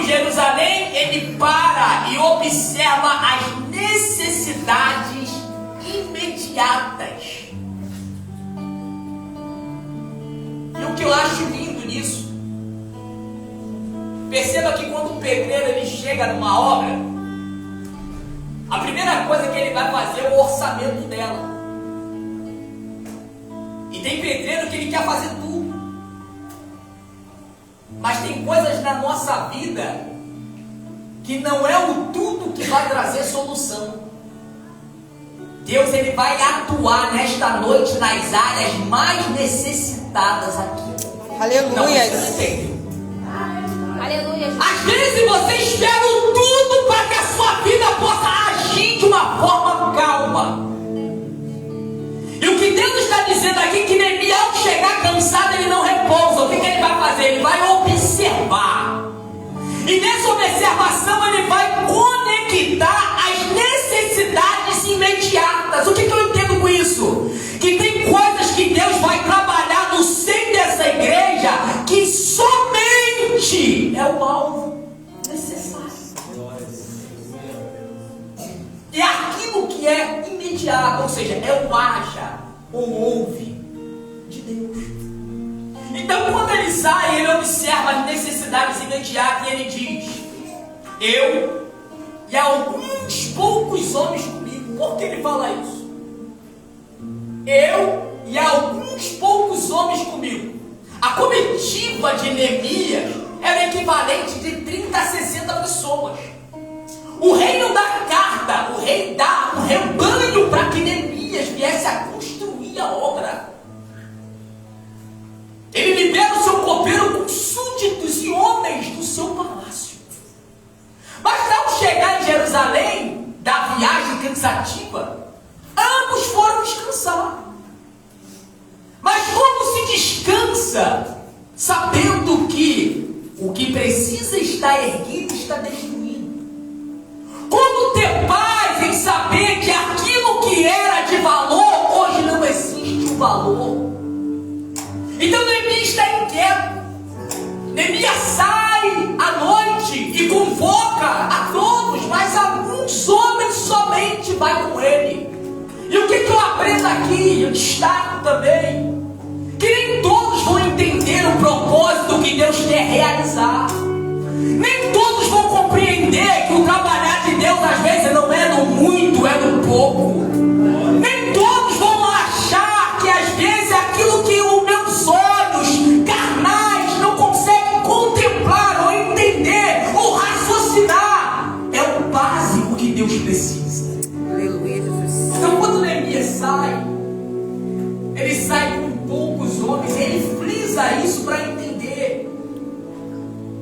por Jerusalém, ele para e observa as necessidades imediatas. E o que eu acho lindo nisso, perceba que quando o pedreiro ele chega numa obra, a primeira coisa que ele vai fazer é o orçamento dela. E tem pedreiro que ele quer fazer tudo. Mas tem coisas na nossa vida que não é o tudo que vai trazer solução. Deus ele vai atuar nesta noite nas áreas mais necessitadas aqui. Aleluia. Aleluia. Às vezes você espera o tudo para que a sua vida possa agir de uma forma calma. E o que Deus está dizendo aqui, que Neemias, ao chegar cansado, ele não repousa. O que ele vai fazer? Ele vai observar. E nessa observação ele vai conectar as necessidades imediatas. O que eu entendo com isso? Que tem coisas que Deus vai trabalhar no seio dessa igreja que somente é o alvo necessário. E aquilo que é imediato, ou seja, é o haja ou ouve de Deus. Então quando ele sai, ele observa as necessidades imediatas e ele diz: eu e alguns poucos homens comigo. Por que ele fala isso? Eu e alguns poucos homens comigo. A comitiva de Neemias era equivalente de 30 a 60 pessoas. O rei não dá carta, o rei dá um rebanho para que Neemias viesse a construir a obra. Ele libera o seu copeiro com súditos e homens do seu palácio. Mas ao chegar em Jerusalém, da viagem cansativa, ambos foram descansar. Mas como se descansa sabendo que o que precisa estar erguido está destruído? Como ter paz em saber que aquilo que era de valor, hoje não existe o valor? Então Neemias está inquieto. Neemias sai à noite e convoca a todos, mas alguns homens somente vai com ele. E o que eu aprendo aqui, eu destaco também, que nem todos vão entender o propósito que Deus quer realizar. Nem todos vão compreender que o trabalhar de Deus às vezes não é no muito, é no pouco. Nem todos vão achar que às vezes aquilo que os meus olhos carnais não conseguem contemplar ou entender ou raciocinar é o básico que Deus precisa. Aleluia, Jesus. Então quando Neemias sai, ele sai com poucos homens, ele frisa isso para entender,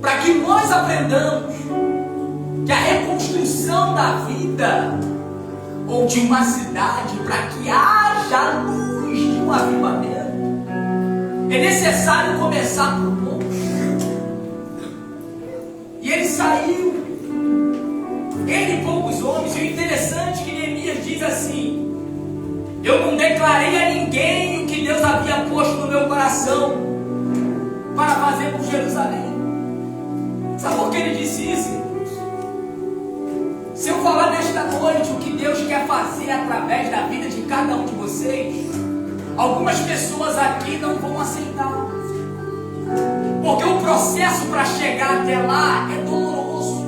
para que nós aprendamos que a reconstrução da vida ou de uma cidade, para que haja luz de um avivamento, é necessário começar por poucos. E ele saiu, ele e poucos homens. E o interessante é que Neemias diz assim: eu não declarei a ninguém o que Deus havia posto no meu coração para fazer por Jerusalém. Sabe por que ele disse isso? Se eu falar nesta noite o que Deus quer fazer através da vida de cada um de vocês, algumas pessoas aqui não vão aceitar. Porque o processo para chegar até lá é doloroso,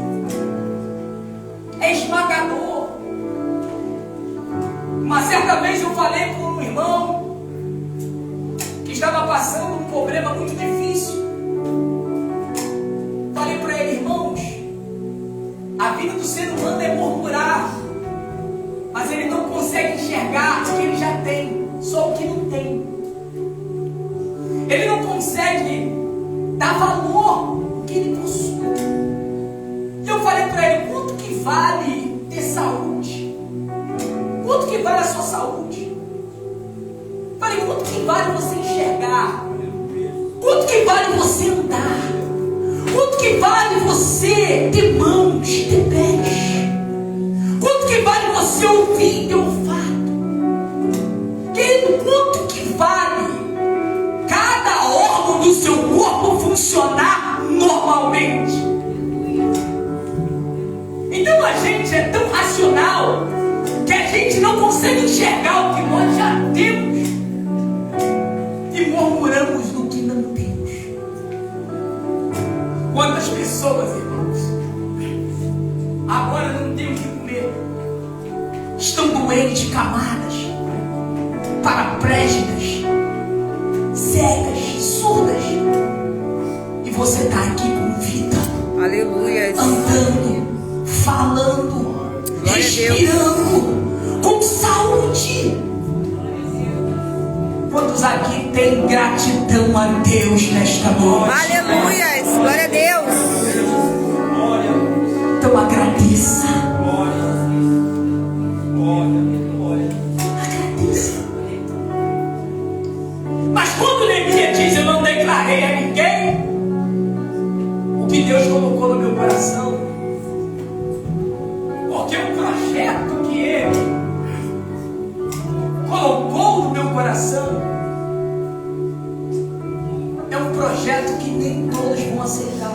é esmagador. Uma certa vez eu falei com um irmão que estava passando um problema muito difícil. Falei para ele: irmãos, a vida do ser humano é murmurar, mas ele não consegue enxergar o que ele já tem, só o que não tem. Ele não consegue dar valor ao que ele possui. E eu falei para ele: quanto que vale ter saúde? Quanto que vale a sua saúde? Falei: quanto que vale você enxergar? Quanto que vale você andar? Quanto que vale você ter mãos, ter pés? Quanto que vale você ouvir, ter olfato? Querido, quanto que vale cada órgão do seu corpo funcionar normalmente? gente é tão racional que a gente não consegue enxergar o que nós já temos e murmuramos do que não temos. Quantas pessoas, irmãos, agora não têm o que comer, estão doentes, camadas, paraplégicas, cegas, surdas, e você está aqui com vida, Aleluia. andando, falando, Glória a respirando, com saúde. Quantos aqui têm gratidão a Deus nesta noite? Aleluia. Glória a Deus. Então agradeça. Agradeça. Mas quando Neemias diz: eu não declarei a ninguém o que Deus colocou no meu coração, porque o projeto que Ele colocou no meu coração é um projeto que nem todos vão aceitar.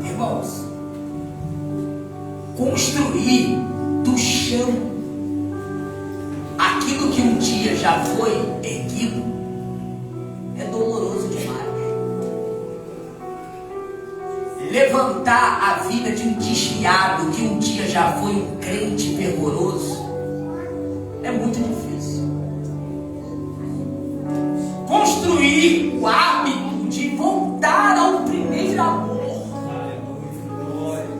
Irmãos, construir do chão aquilo que um dia já foi erguido é doloroso demais. Levantar a vida de um desviado que um dia já foi um crente fervoroso é muito difícil. Construir o hábito de voltar ao primeiro amor,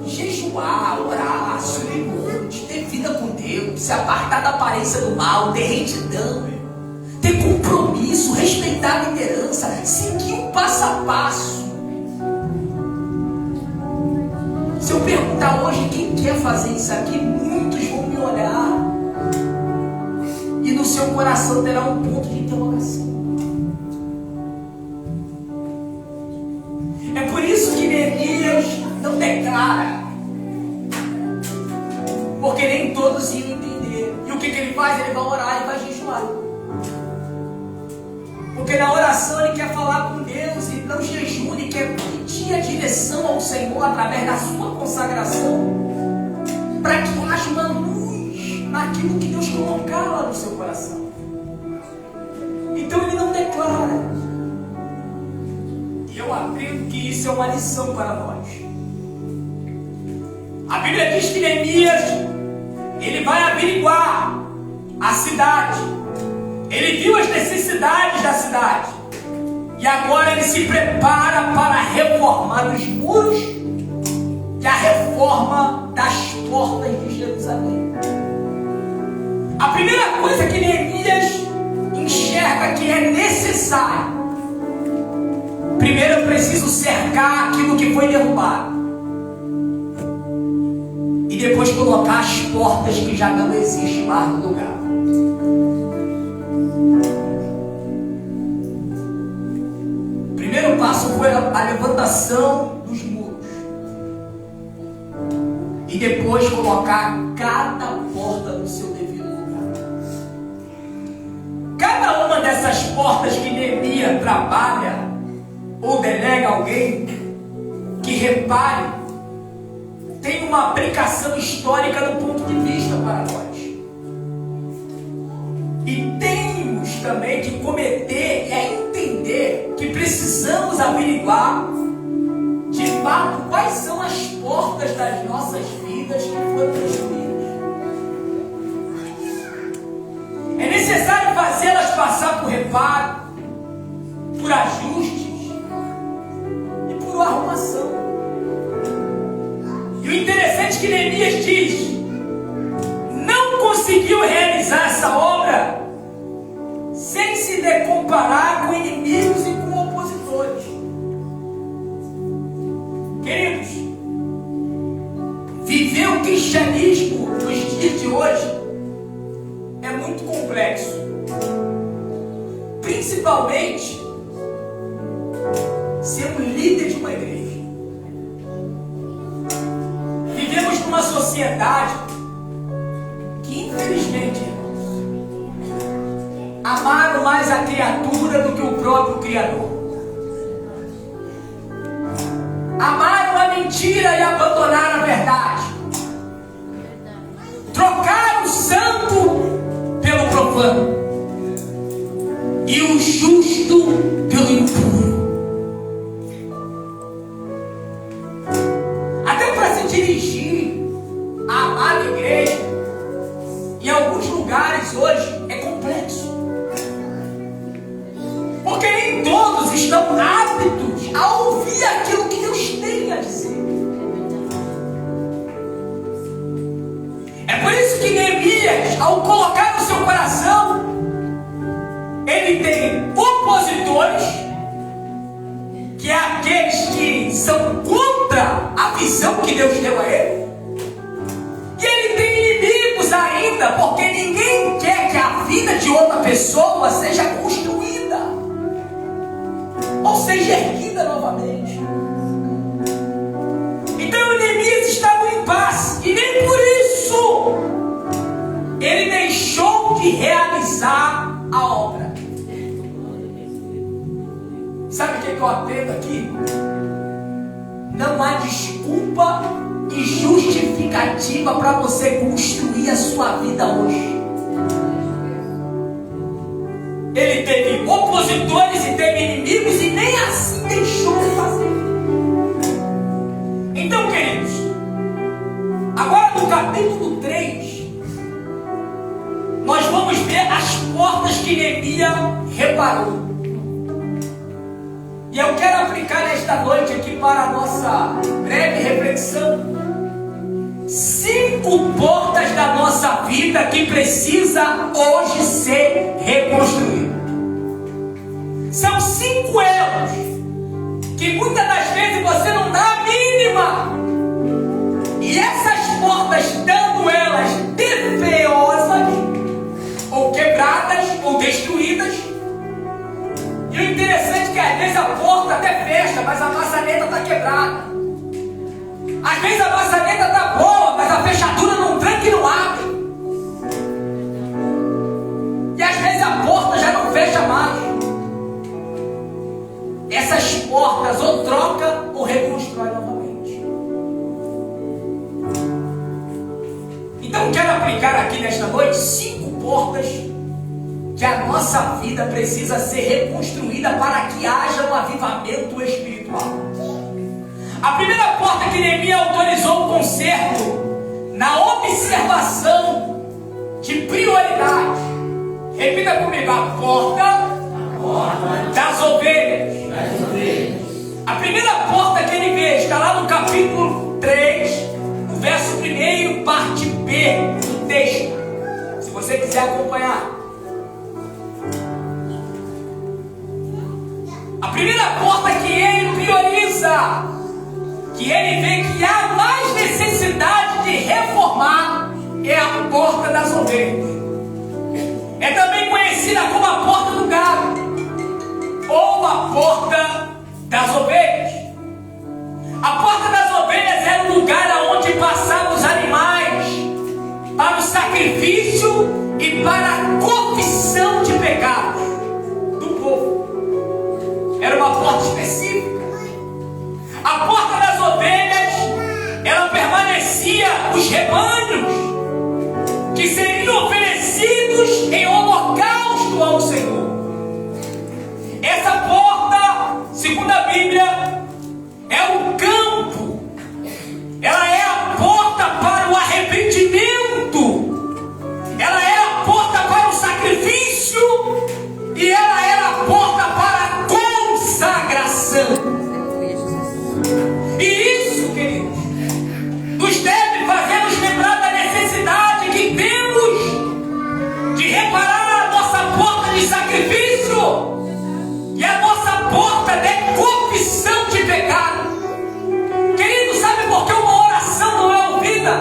jejuar, orar, subir monte, ter vida com Deus, se apartar da aparência do mal, ter retidão, ter compromisso, respeitar a liderança, seguir o passo a passo. Se eu perguntar hoje quem quer fazer isso aqui, muitos vão me olhar e no seu coração terá um ponto de interrogação. É por isso que Neemias não declara, porque nem todos iam entender. E o que ele faz? Ele vai orar e vai jejuar, porque na oração ele quer falar com Deus, e não jejum, ele quer pedir a direção ao Senhor através da sua consagração, para que haja uma luz naquilo que Deus colocar lá no seu coração. Então ele não declara, e eu aprendo que isso é uma lição para nós. A Bíblia diz que Neemias, ele vai averiguar a cidade, ele viu as necessidades da cidade, e agora ele se prepara para reformar os muros e a reforma das portas de Jerusalém. A primeira coisa que Neemias enxerga que é necessário: primeiro eu preciso cercar aquilo que foi derrubado, e depois colocar as portas que já não existem mais no lugar. O primeiro passo foi a levantação dos muros, e depois colocar cada porta no seu devido lugar. Cada uma dessas portas que Neemias trabalha ou delega alguém que repare, tem uma aplicação histórica do ponto de vista para nós. E temos também que cometer e entender que precisamos averiguar de fato quais são as portas das nossas vidas que foram destruídas. É necessário fazê-las passar por reparo, por ajustes e por arrumação. E o interessante é que Neemias diz: não conseguiu realizar essa obra sem se decomparar com inimigos e com opositores. Queridos, viver o cristianismo nos dias de hoje é muito complexo, principalmente ser um líder de uma igreja. Vivemos numa sociedade que, infelizmente, irmãos, amaram mais a criatura do que o próprio Criador. amaram a mentira e abandonaram a verdade. Trocaram o santo pelo profano e o justo pelo impuro. Até para se dirigir à amada igreja, em alguns lugares hoje é complexo, porque nem todos estão aptos a ouvir aquilo que Deus tem a dizer. É por isso que Neemias, ao colocar no seu coração, ele tem opositores, que é aqueles que são contra a visão que Deus deu a ele, e ele tem inimigos ainda, porque ninguém quer que a vida de outra pessoa seja construída ou seja erguida novamente. Então Neemias está no impasse, e nem por isso ele deixou de realizar a obra. Sabe o que eu aprendo aqui? Não há desculpa e justificativa para você construir a sua vida hoje. Ele teve opositores e teve inimigos e nem assim deixou de fazer. Então, queridos, agora no capítulo 3, nós vamos ver as portas que Neemias reparou. E eu quero aplicar nesta noite aqui para a nossa breve reflexão 5 portas da nossa vida que precisa hoje ser reconstruída. São 5 erros que muitas das vezes você não dá a mínima. E essas portas, dando elas defeituosas, ou quebradas, ou destruídas. E o interessante é que às vezes a porta até fecha, mas a maçaneta está quebrada. Às vezes a maçaneta está boa, mas a fechadura não tranca e não abre. E às vezes a porta já não fecha mais. Essas portas ou troca ou reconstrói novamente. Então quero aplicar aqui nesta noite 5 portas que a nossa vida precisa ser reconstruída para que haja um avivamento espiritual. A primeira porta que Neemias autorizou o conserto na observação de prioridade. Repita comigo: a porta das ovelhas. A primeira porta que ele vê está lá no capítulo 3, no verso 1, parte B do texto. Se você quiser acompanhar. A primeira porta que ele prioriza, que ele vê que há mais necessidade de reformar, é a porta das ovelhas. É também conhecida como a porta do gado, ou a porta das ovelhas. A porta das ovelhas era o lugar onde passavam os animais para o sacrifício e para a confissão de pecados do povo. Era uma porta específica. A porta das ovelhas, ela permanecia os rebanhos que seriam oferecidos em holocausto ao Senhor. Essa porta, segundo a Bíblia, é o campo. Ela é a porta para o arrependimento. Ela é a porta para o sacrifício. E ela era a porta para a consagração. E isso, queridos, nos deve fazer nos lembrar da necessidade que temos de reparar a nossa porta de sacrifício e a nossa porta de confissão de pecado. Querido, sabe por que uma oração não é ouvida?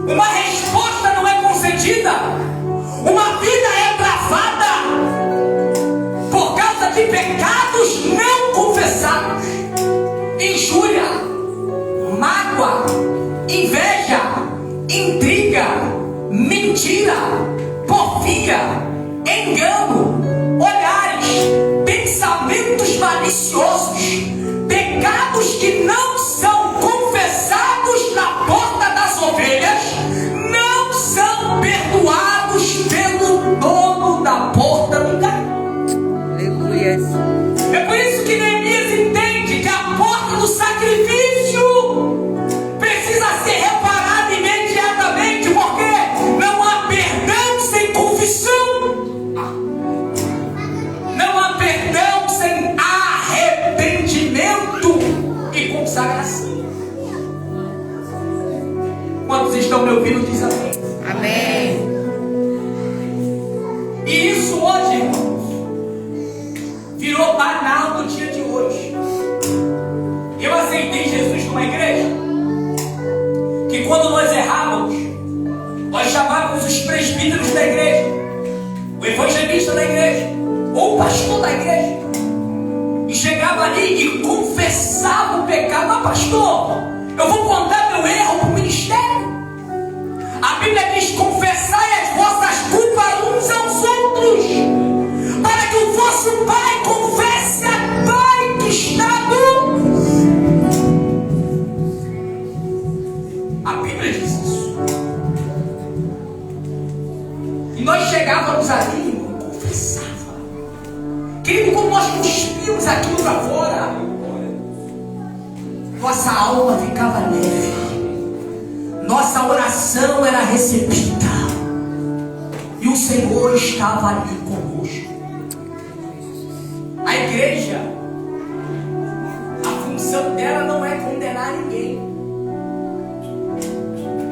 Uma resposta não é concedida? Uma vida é travada por causa de pecados não confessados. Injúria, mágoa, inveja, intriga, mentira, porfia, engano, olhares, pensamentos maliciosos, pecados que me ouvindo diz amém. Amém. E isso hoje, irmãos, virou banal no dia de hoje. Eu aceitei Jesus numa igreja que quando nós errávamos, nós chamávamos os presbíteros da igreja, o evangelista da igreja, ou o pastor da igreja, e chegava ali e confessava o pecado. Mas pastor, eu vou contar meu erro para o ministério. A Bíblia diz: confessai as vossas culpas uns aos outros, para que o vosso Pai confesse a Pai que está no... A Bíblia diz isso. E nós chegávamos ali, irmão, confessava. Querido, como nós cuspíamos aquilo para fora, nossa alma ficava leve, nossa oração era recebida, e o Senhor estava ali conosco. A igreja, a função dela não é condenar ninguém,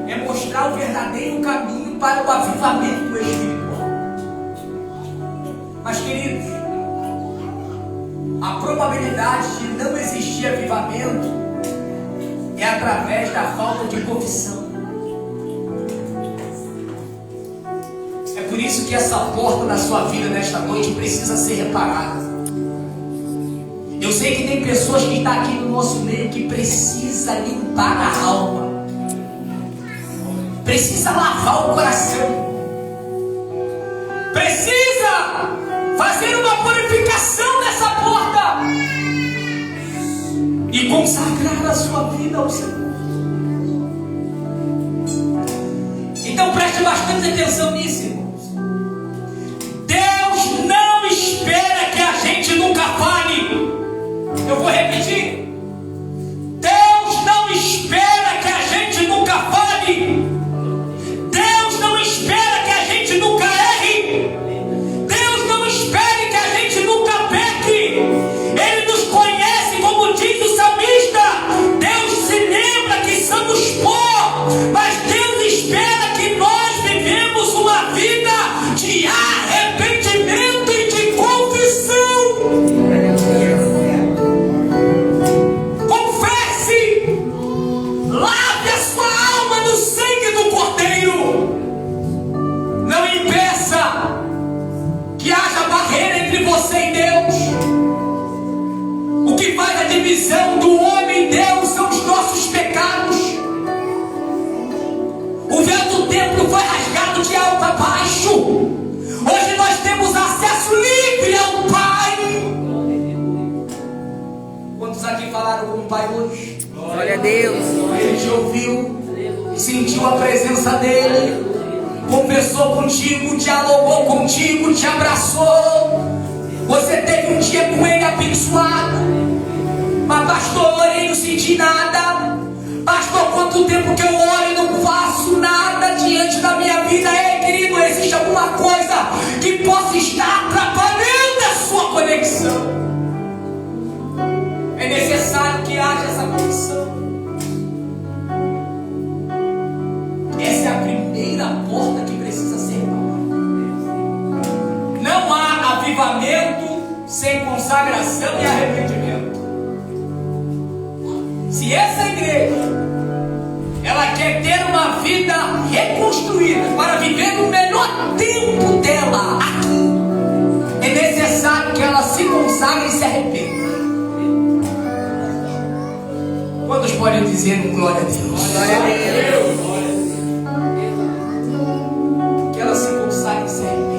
é mostrar o verdadeiro caminho para o avivamento espiritual. Mas, queridos, a probabilidade de não existir avivamento é através da falta de confissão. É por isso que essa porta da sua vida nesta noite precisa ser reparada. Eu sei que tem pessoas que estão aqui no nosso meio que precisa limpar a alma, precisa lavar o coração, precisa fazer uma purificação dessa porta e consagrar a sua vida ao Senhor. Então preste bastante atenção nisso, irmãos. Deus não espera que a gente nunca fale. Eu vou repetir. Deus não espera que a gente nunca fale. Deus não espera que a gente nunca erre. Deus não espera que a gente nunca peque. Ele nos conhece, como diz o salmista. Deus se lembra que somos pó, mas Deus espera que nós vivemos uma vida de arrependimento e de confissão. Confesse, lave a sua alma no sangue do Cordeiro. Não impeça que haja barreira entre você e Deus. O que faz a divisão do homem e Deus são os nossos pecados. O véu do templo foi rasgado de alto a baixo. Hoje nós temos acesso livre ao Pai. Quantos aqui falaram com o Pai hoje? Glória a Deus. Ele te ouviu, sentiu a presença dele, conversou contigo, dialogou contigo, te abraçou. Você teve um dia com ele abençoado. Mas pastor, eu orei e não senti nada. Pastor, quanto tempo que eu oro e não faço nada diante da minha vida? Ei, querido, existe alguma coisa que possa estar atrapalhando a sua conexão. É necessário que haja essa conexão. Essa é a primeira porta que precisa ser aberta. Não há avivamento sem consagração e arrependimento. Se essa igreja ela quer ter uma vida reconstruída para viver no melhor tempo dela aqui, é necessário que ela se consagre e se arrependa. Quantos podem dizer um glória a Deus? Glória a Deus. Que ela se consagre e se arrependa.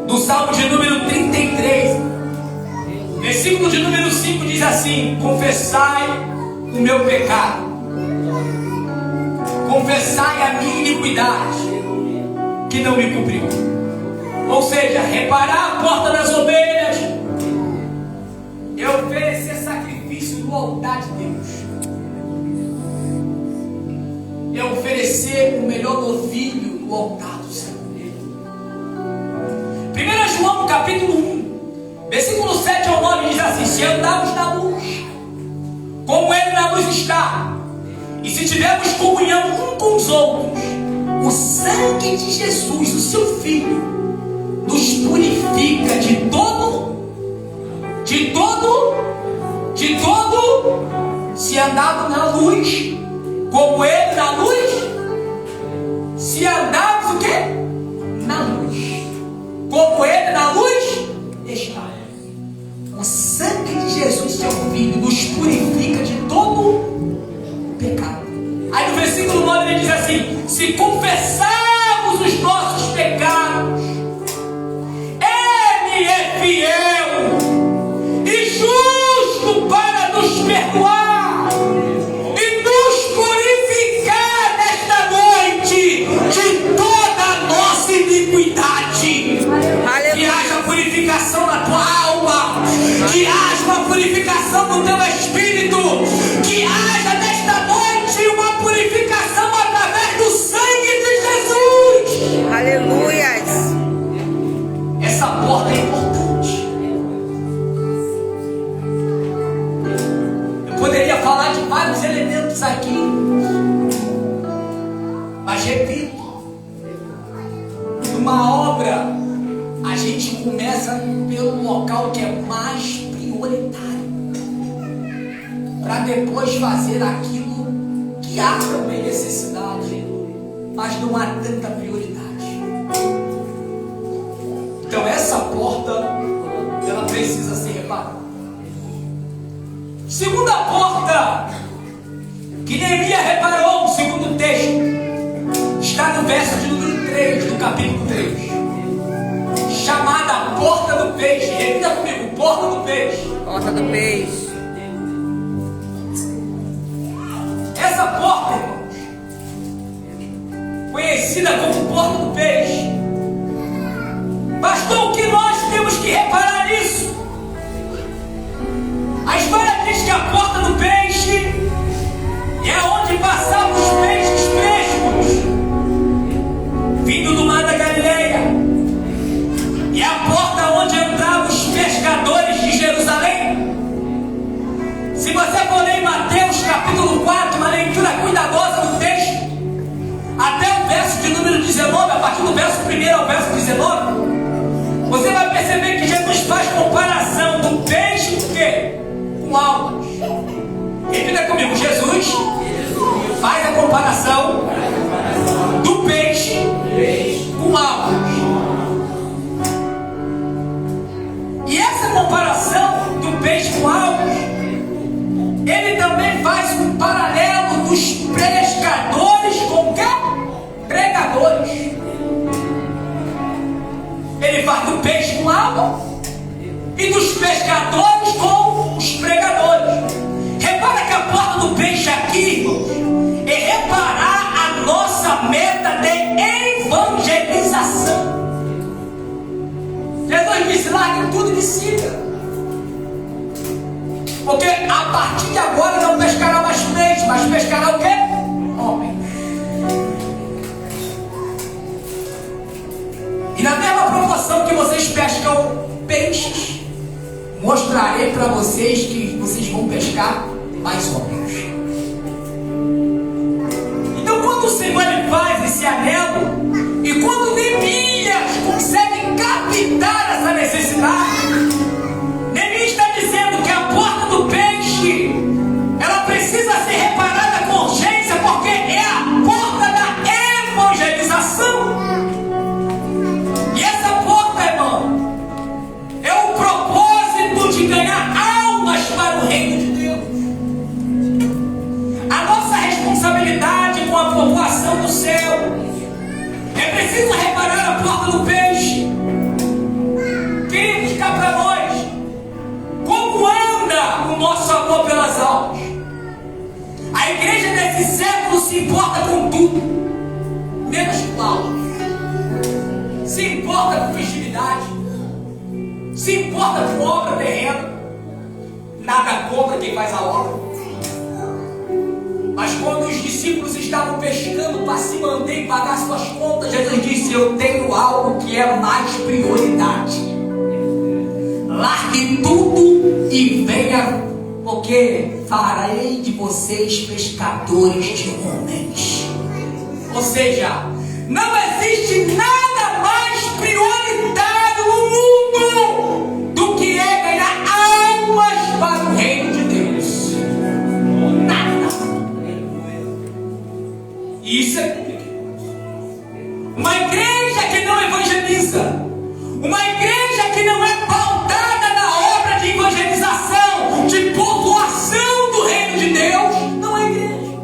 Do Salmo de número 33, versículo de número 5 diz assim: confessai o meu pecado, confessai a minha iniquidade, que não me cobriu. Ou seja, reparar a porta das ovelhas é oferecer sacrifício no altar de Deus, é oferecer o melhor novilho no altar do Senhor. 1 João capítulo 1, versículo 7 ao 9 diz assim: se andamos na luz, como Ele na luz está, e se tivermos comunhão um com os outros, o sangue de Jesus, o seu Filho, nos purifica de todo, se andarmos na luz, como Ele na luz, se andarmos o quê? Na luz, como Ele na luz está. O sangue de Jesus, seu Filho, nos purifica de todo pecado. Aí no versículo 9 ele diz assim: se confessarmos os nossos pecados, Ele é fiel e justo para nos perdoar e nos purificar nesta noite de toda a nossa iniquidade. Que haja purificação na tua alma, que haja uma purificação no teu espírito, que haja nesta noite uma purificação através do sangue de Jesus. Aleluias. Essa porta é importante. Eu poderia falar de vários elementos aqui, mas repito, numa obra a gente começa pelo local que é mais prioritário, para depois fazer aquilo que há também necessidade, mas não há tanta prioridade. Então essa porta, ela precisa ser reparada. Segunda porta que Neemias reparou, no segundo texto, está no verso de número 3 do capítulo 3, chamada Porta do Peixe. Repita comigo: Porta do Peixe. Porta do Peixe. Essa porta, irmãos, conhecida como Porta do Peixe, pastor, o que nós temos que reparar nisso? A história diz que a Porta do Peixe é onde passavam os peixes frescos vindo do mar da Galileia, e a porta onde entravam os pescadores de Jerusalém. Se você for ler em Mateus capítulo 4, uma leitura cuidadosa do texto, até o verso de número 19, a partir do verso 1 ao verso 19, você vai perceber que Jesus faz comparação do peixe com o quê? Com almas. Repita comigo: Jesus faz a comparação do peixe com almas. E essa comparação do peixe com almas, ele também faz um paralelo dos pescadores com o quê? Pregadores. Ele faz do peixe com alma e dos pescadores com os pregadores. Repara que a porta do peixe aqui, irmãos, é reparar a nossa meta de evangelização. Jesus disse: largue tudo e me siga, porque a partir de agora não pescará mais peixe, mas pescará o quê? Homens. E na mesma proporção que vocês pescam peixes, mostrarei para vocês que vocês vão pescar mais homens. Então, quando o Senhor ele faz esse anelo, e quando Neemias consegue captar essa necessidade, Neemias está dizendo que a porta do peixe, ela precisa ser reparada com urgência, porque é a porta da evangelização. E essa porta, irmão, é o propósito de ganhar almas para o reino de Deus. A nossa responsabilidade com a população do céu é preciso reparar a porta do peixe. Queridos, cá para nós, como anda o nosso amor pelas almas? A igreja desse século se importa com tudo, menos com almas. Se importa com festividade, se importa com obra terrena, nada contra quem faz a obra. Mas quando os discípulos estavam pescando para se manter e pagar suas contas, Jesus disse: eu tenho algo que é mais prioridade. Largue tudo e venha porque farei de vocês pescadores de homens. Ou seja, não existe nada mais prioritário no mundo do que ganhar almas para o reino de Deus. Nada. E isso é bíblico. Uma igreja que não evangeliza, uma igreja que não é pautada na obra de evangelização, de povoação do reino de Deus, não é igreja.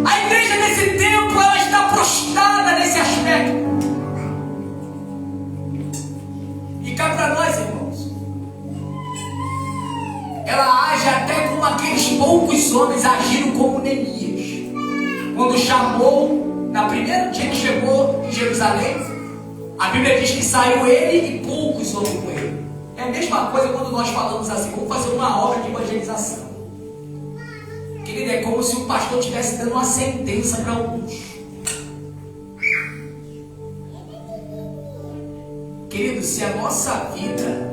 A igreja nesse tempo, ela está prostrada nesse aspecto. E cá para nós, irmãos, ela age até como aqueles poucos homens agiram como Neemias, quando chamou, na primeira dia que chegou em Jerusalém, a Bíblia diz que saiu ele e poucos homens com ele. É a mesma coisa quando nós falamos assim, vamos fazer uma obra de evangelização. Querido, é como se o pastor estivesse dando uma sentença para alguns. Querido, se a nossa vida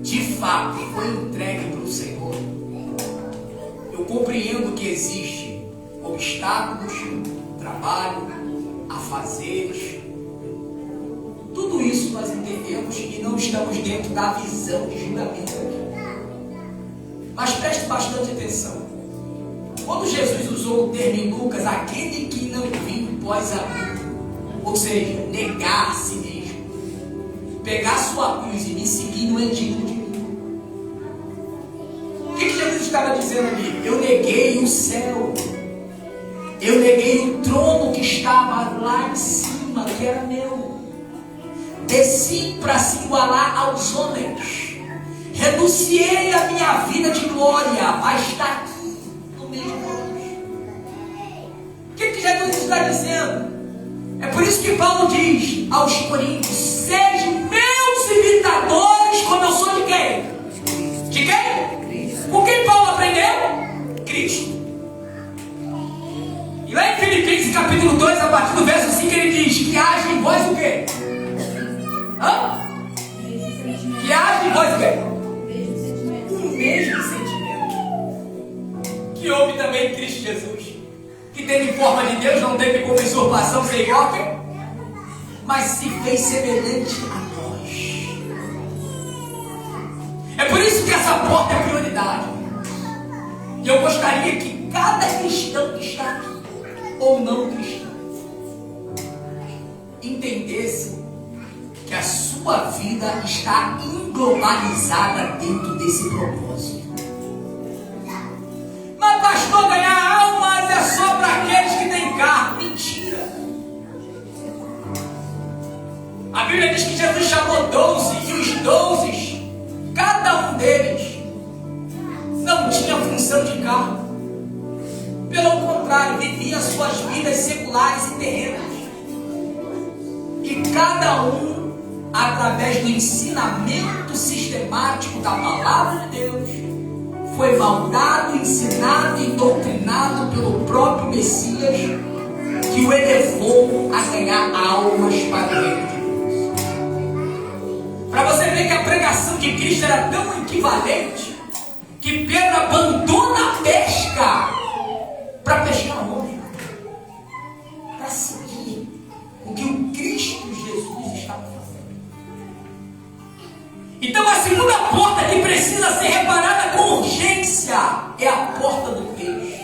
de fato foi entregue para o Senhor, eu compreendo que existe obstáculos, trabalho, afazeres, tudo isso nós entendemos e não estamos dentro da visão de julgamento aqui. Mas preste bastante atenção. Quando Jesus usou o termo em Lucas, aquele que não vive pós a mim, ou seja, negar a si mesmo, pegar sua cruz e me seguir, não é digno de mim. O que Jesus estava dizendo ali? Eu neguei o céu, eu neguei o trono que estava lá em cima, que era meu. Desci para se igualar aos homens. Renunciei a minha vida de glória a estar aqui no mesmo homem. O que Jesus está dizendo? É por isso que Paulo diz aos Coríntios: sejam meus imitadores, como eu sou de quem? De quem? Com quem Paulo aprendeu? Cristo. E lá em Filipenses capítulo 2, a partir do verso 5, ele diz que haja em vós o quê? Que haja em vós o quê? O mesmo sentimento que houve também em Cristo Jesus, que teve forma de Deus, não teve como usurpação ser igual, mas se fez semelhante a nós. É por isso que essa porta é prioridade. E eu gostaria que cada cristão que está aqui, ou não cristão, entendesse que a sua vida está englobalizada dentro desse propósito. Mas pastor, ganhar almas é só para aqueles que têm carne. Mentira. A Bíblia diz que Jesus chamou 12, e os 12, cada um deles não tinha função de carne. Pelo contrário, vivia suas vidas seculares e terrenas. E cada um, através do ensinamento sistemático da palavra de Deus, foi moldado, ensinado e doutrinado pelo próprio Messias, que o elevou a ganhar almas para o reino de Deus. Para você ver que a pregação de Cristo era tão equivalente, que Pedro abandona a pesca para pescar homem, para seguir o que o Cristo Jesus estava fazendo. Então a segunda porta que precisa ser reparada com urgência é a porta do peixe,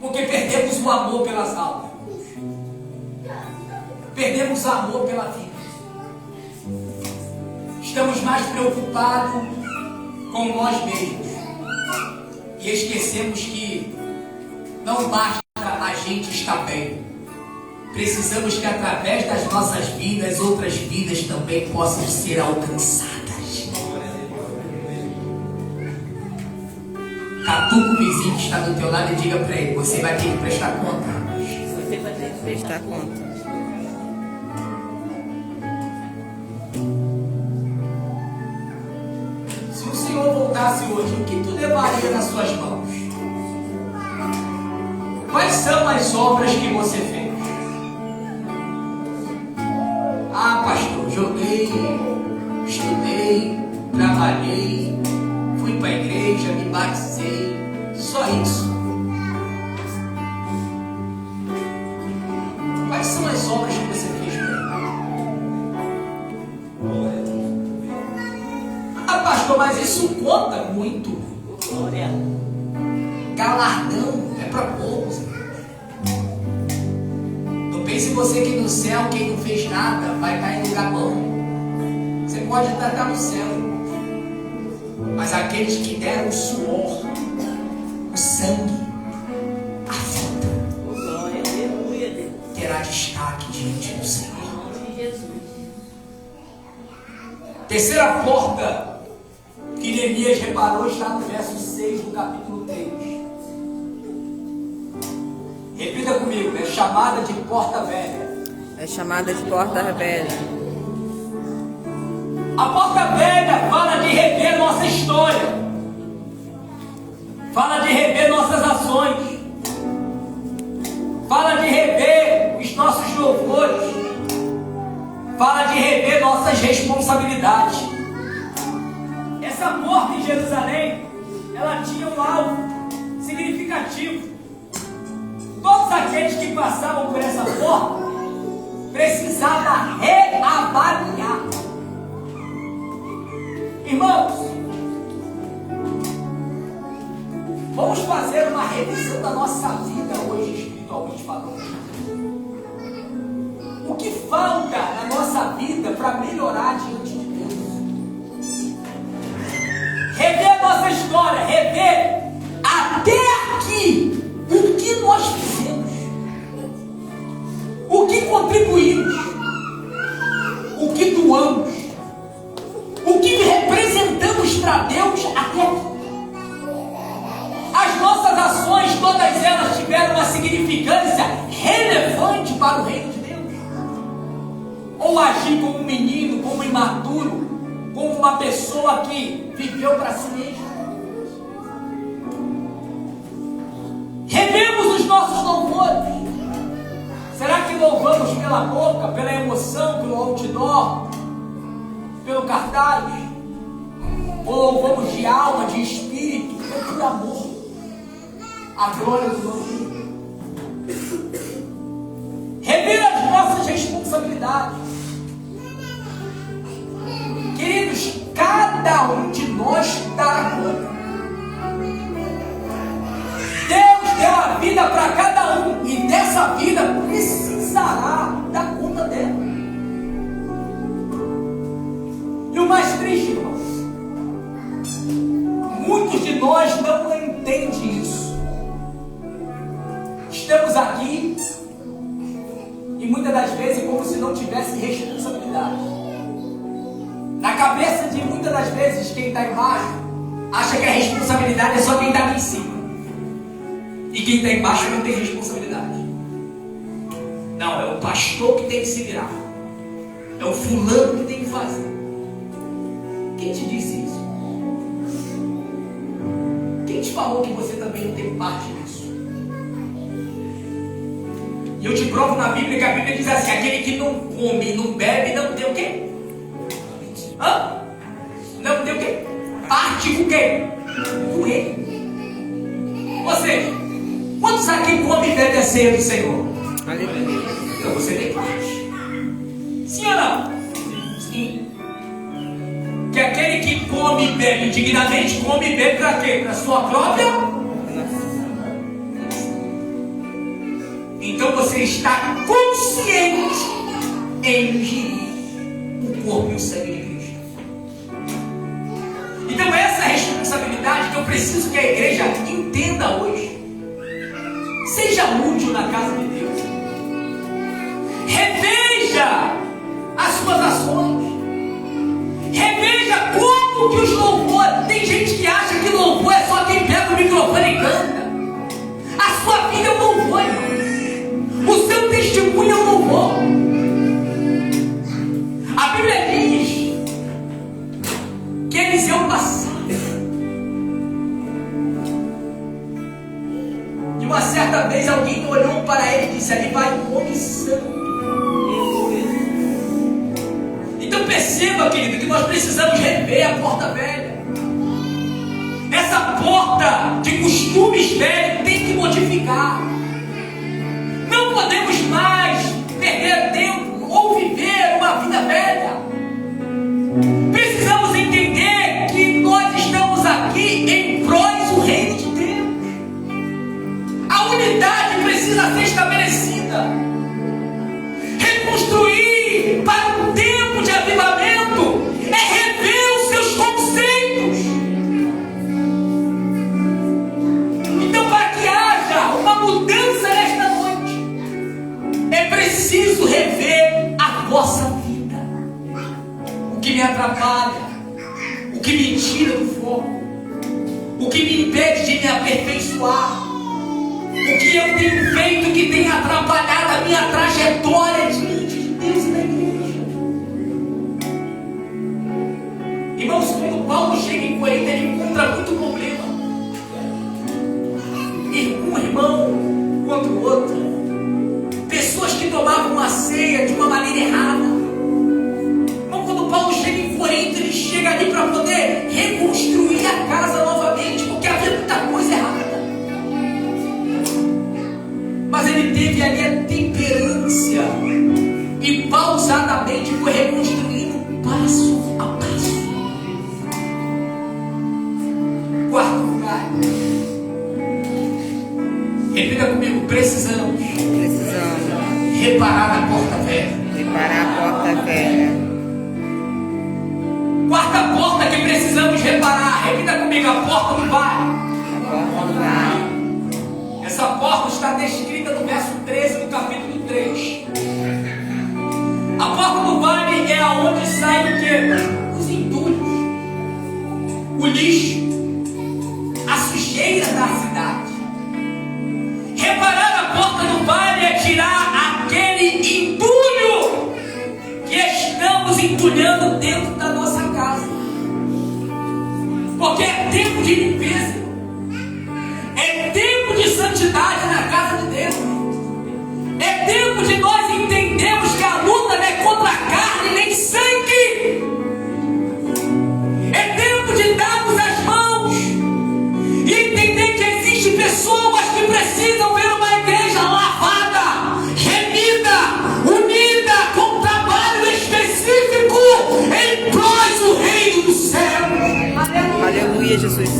porque perdemos o amor pelas almas, perdemos o amor pela vida, estamos mais preocupados com nós mesmos e esquecemos que não basta a gente estar bem. Precisamos que através das nossas vidas, outras vidas também possam ser alcançadas. Catuca o vizinho que está do teu lado e diga para ele: você vai ter que prestar conta. Você vai ter que prestar conta. Se o Senhor voltasse hoje, o que tu levaria nas suas mãos? Quais são as obras que você fez? Ah, pastor, joguei, estudei, trabalhei, fui para a igreja, me batizei, só isso. Quais são as obras que você fez para ele? Ah, pastor, mas isso conta muito. Galardão é para poucos. Não pense você que no céu quem não fez nada vai estar em lugar bom. Você pode até estar no céu, mas aqueles que deram o suor, o sangue, a vida, terá destaque diante do Senhor. Terceira porta que Neemias reparou está no verso 6 do capítulo 3. Repita comigo, é chamada de porta velha. É chamada de porta velha. A porta velha fala de rever nossa história, fala de rever nossas ações, fala de rever os nossos louvores, fala de rever nossas responsabilidades. Essa porta em Jerusalém, ela tinha um alvo significativo. Todos aqueles que passavam por essa porta precisavam reavaliar. Irmãos, vamos fazer uma revisão da nossa vida hoje, espiritualmente falando. O que falta na nossa vida para melhorar diante de Deus? Rever nossa história, rever até aqui o que nós fizemos, o que contribuímos, o que doamos, o que representamos para Deus até aqui. As nossas ações, todas elas tiveram uma significância relevante para o reino de Deus? Ou agir como um menino, como um imaturo, como uma pessoa que viveu para si mesmo? Revemos os nossos louvores. Será que louvamos pela boca, pela emoção, pelo outdoor, pelo cartaz? Ou louvamos de alma, de espírito, por amor, a glória do nome? Rever as nossas responsabilidades. Queridos, cada um de nós dará conta. Deus deu a vida para cada um, e dessa vida precisará dar conta dela. E o mais triste, irmãos, muitos de nós não entendem isso. Estamos aqui e muitas das vezes como se não tivesse responsabilidade. Na cabeça de muitas das vezes quem está embaixo acha que a responsabilidade é só quem está aqui em cima, e quem está embaixo não tem responsabilidade. Não, é o pastor que tem que se virar, é o fulano que tem que fazer. Quem te disse isso? Quem te falou que você também não tem parte nisso? E eu te provo na Bíblia que a Bíblia diz assim: aquele que não come e não bebe não tem o quê? Hã? Não tem o quê? Parte com quem? Com ele. Ou seja, quantos aqui come e bebe a ceia do Senhor? Aleluia. Então você tem parte. Sim ou não? Sim. Que aquele que come e bebe dignamente, come e bebe para quê? Para sua própria? Então você está consciente em ingerir o corpo e o sangue de Cristo. Então essa responsabilidade que eu preciso que a igreja entenda hoje. Seja útil na casa de Deus. Reveja as suas ações. Reveja como que os louvores. Tem gente que acha que louvor é só quem pega o microfone e canta. A sua vida é um louvor, irmão. O seu testemunho é um louvor. A Bíblia diz que Eliseu passava. E uma certa vez alguém olhou para ele e disse: ali vai um homem santo. Então perceba meu querido, que nós precisamos rever a porta velha. Essa porta de costumes velhos tem que modificar. Não podemos mais perder tempo ou viver uma vida velha. Precisamos entender que nós estamos aqui em prós do reino de Deus. A unidade precisa ser estabelecida. Reconstruir para um tempo de avivamento é rever os seus conceitos. Então, para que haja uma mudança nesta noite, é preciso rever a vossa vida. O que me atrapalha, o que me tira do foco, o que me impede de me aperfeiçoar, o que eu tenho feito que tem atrapalhado a minha trajetória diante de Deus e da igreja. Irmãos, quando Paulo chega em Corinto, ele encontra muito problema. Um irmão contra o outro. Pessoas que tomavam a ceia de uma maneira errada. Então, quando Paulo chega em Corinto, ele chega ali para poder reconstruir a casa novamente, porque havia muita coisa errada. Mas ele teve ali a temperância e pausadamente foi reconstruindo passo a passo. Quarto lugar, repita comigo: precisamos reparar a porta velha. Reparar a porta velha. Quarta porta que precisamos reparar, repita comigo: a porta do vale. A porta do vale. Essa porta está descrita no verso 13 do capítulo 3. A porta do vale é aonde sai o quê? Os entulhos, o lixo, a sujeira da cidade. Reparar a porta do vale é tirar aquele entulho que estamos entulhando dentro da nossa casa. Porque é tempo de limpeza. É tempo de santidade na casa de Deus. É tempo de nós entendermos que a luta não é contra a carne nem sangue. É tempo de darmos as mãos e entender que existem pessoas que precisam ver uma igreja lavada, remida, unida, com um trabalho específico em prós do reino do céu. Aleluia, Jesus.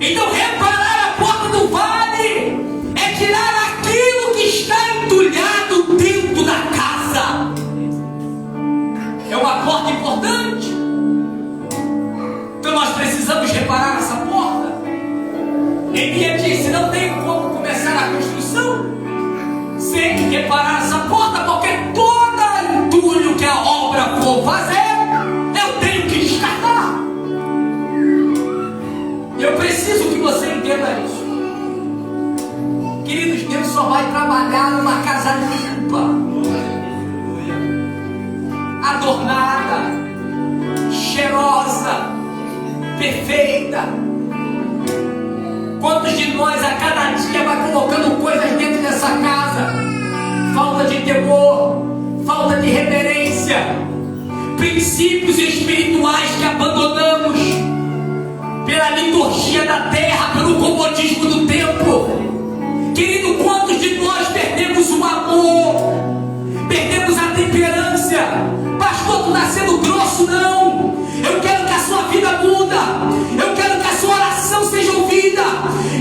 Então, reparar a porta do vale é tirar aquilo que está entulhado dentro da casa. É uma porta importante. Então nós precisamos reparar essa porta. Neemias disse: não tem como começar a construção sem reparar essa porta, porque todo entulho que a obra for fazer, eu tenho que descartar. Eu preciso que você entenda isso. Queridos, Deus só vai trabalhar numa casa limpa, adornada, cheirosa, perfeita. Quantos de nós a cada dia vai colocando coisas dentro dessa casa? Falta de temor, falta de reverência, princípios espirituais que abandonamos pela liturgia da terra, pelo comodismo do tempo. Querido, quantos de nós perdemos o amor, perdemos a temperança? Pastor, tu está sendo grosso? Não. Eu quero que a sua vida muda. Eu quero que a sua oração seja ouvida.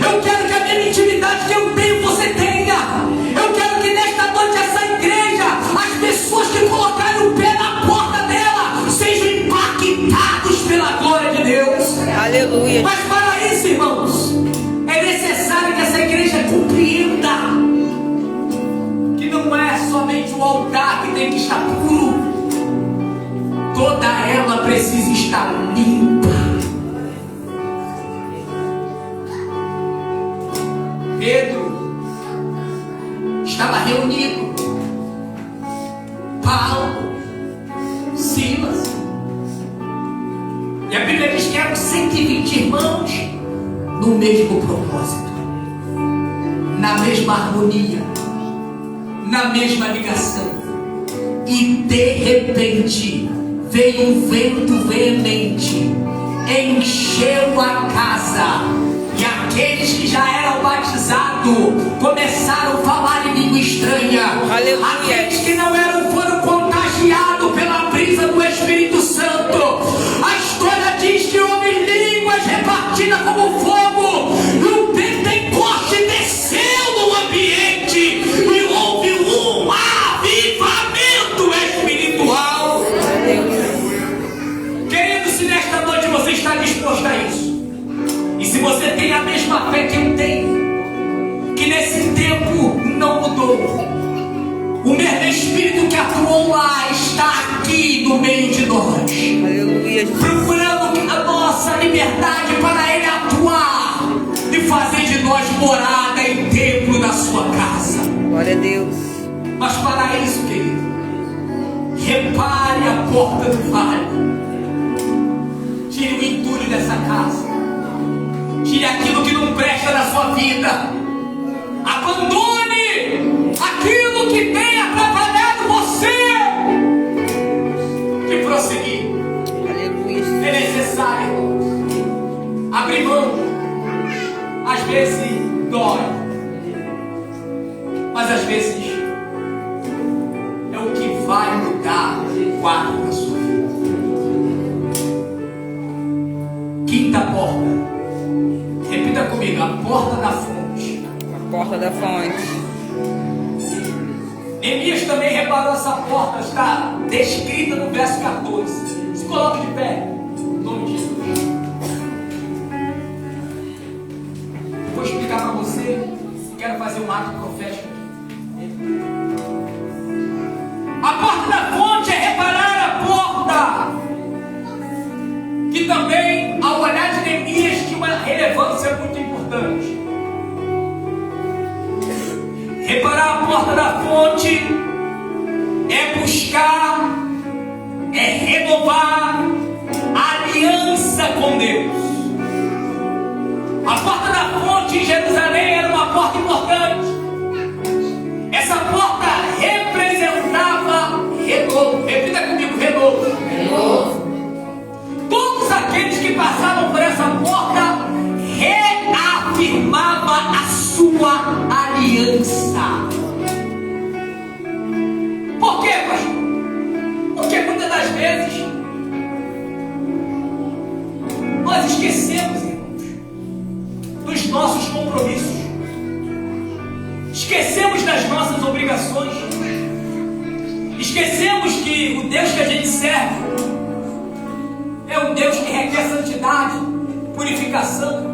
Eu quero que a mesma intimidade que eu tenho, você tenha. Eu quero que nesta noite essa igreja, as pessoas que colocarem o pé na porta dela, sejam impactados pela glória de Deus. Aleluia. Mas para isso, irmãos, é necessário que essa igreja compreenda que não é somente o altar que tem que estar puro, toda ela precisa estar limpa. Pedro estava reunido, Paulo, Silas, e a Bíblia diz que eram 120 irmãos no mesmo propósito, na mesma harmonia, na mesma ligação. E de repente veio um vento veemente, encheu a casa, e aqueles que já eram batizados começaram a falar em língua estranha. Aleluia. Aqueles que não eram foram contagiados pela brisa do Espírito Santo. A história diz que houve línguas repartidas como fogo, e o Pentecoste desceu no ambiente, e houve um avivamento espiritual. Querido, se nesta noite você está disposto a isso, e se você tem a mesma fé que eu tenho, que nesse tempo não mudou, o mesmo Espírito que atuou lá está aqui no meio de nós, Aleluia. procurando a nossa liberdade para Ele atuar e fazer de nós morada e templo da sua casa. Glória a Deus. Mas para isso, querido, repare a porta do vale. Tire o entulho dessa casa. Tire aquilo que não presta na sua vida. Abandone aquilo que tem atrapalhado você de prosseguir. Aleluia. É necessário, irmãos, abrir mão. Às vezes dói, mas às vezes é o que vai mudar o quadro da sua vida. Quinta porta. Repita comigo: a porta da fonte. A porta da fonte. Neemias também reparou essa porta, está descrita no verso 14. Se coloque de pé, em nome de Jesus. Vou explicar para você. Quero fazer um ato profético aqui. A porta da fonte é reparar a porta, que também, ao olhar de Neemias, tinha uma relevância muito importante. Reparar a porta da fonte é buscar, é renovar a aliança com Deus. A porta da fonte em Jerusalém era uma porta importante. Essa porta representava renovo. Repita comigo: renovo. Renovo. Todos aqueles que passavam por essa porta reafirmavam a sua aliança. Por quê, pastor? Porque muitas das vezes nós esquecemos, irmãos, dos nossos compromissos, esquecemos das nossas obrigações, esquecemos que o Deus que a gente serve é um Deus que requer santidade, purificação.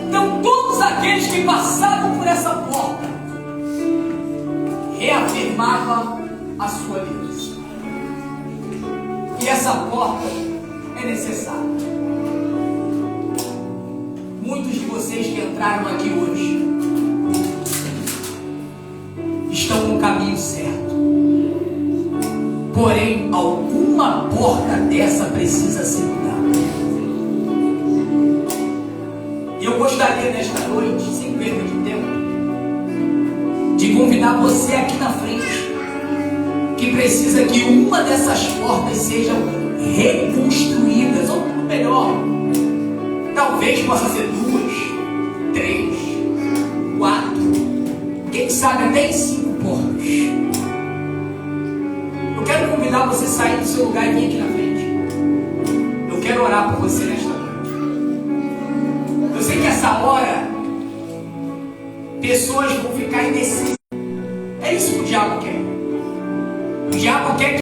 Então todos aqueles que passavam por essa porta reafirmavam a sua aliança. E essa porta é necessária. Muitos de vocês que entraram aqui hoje estão no caminho certo. Porém, alguma porta dessa precisa ser mudada. Eu gostaria nesta noite, sem perda de tempo, de convidar você aqui na frente, que precisa que uma dessas portas sejam reconstruídas, ou melhor, talvez possa ser 2, 3, 4, quem sabe até 5 portas. Eu quero convidar você a sair do seu lugar e vir aqui na frente. Eu quero orar por você nesta noite. Eu sei que essa hora pessoas vão ficar indecisas. É isso que o diabo quer. O diabo quer que